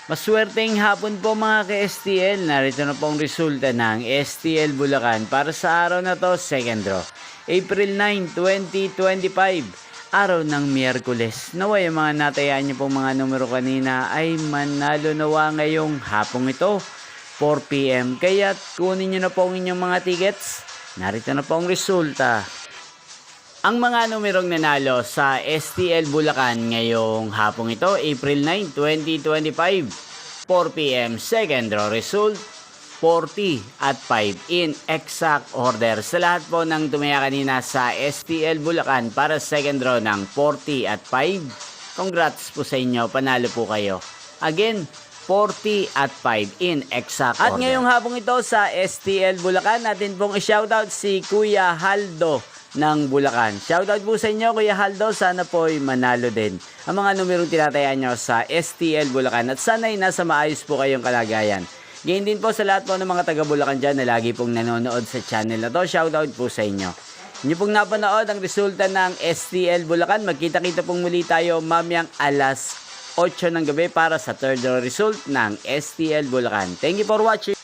Maswerteng hapon po mga ka-STL. Narito na po ang resulta ng STL Bulacan para sa araw na to, second draw. April 9, 2025, araw ng Miyerkules. Naway ang mga natayaan niyo pong mga numero kanina ay manalo nawa ngayong hapong ito, 4 PM. Kaya kunin niyo na po ang inyong mga tickets. Narito na po ang resulta. Ang mga numerong nanalo sa STL Bulacan ngayong hapong ito, April 9, 2025, 4 PM, second draw result, 40 at 5 in exact order. Sa lahat po ng tumaya kanina sa STL Bulacan para second draw ng 40 at 5, congrats po sa inyo, panalo po kayo. Again, 40 at 5 in exact order. At ngayong hapong ito sa STL Bulacan, natin pong i-shoutout si Kuya Haldo ng Bulacan. Shoutout po sa inyo, Kuya Haldo. Sana po'y manalo din ang mga numerong tinatayaan nyo sa STL Bulacan. At sana'y nasa maayos po kayong kalagayan. Gayon din po sa lahat po ng mga taga Bulacan dyan na lagi pong nanonood sa channel na to. Shoutout po sa inyo. Inyo pong napanood ang resulta ng STL Bulacan. Magkita-kita pong muli tayo mamayang alas 8 ng gabi para sa third row result ng STL Bulacan. Thank you for watching.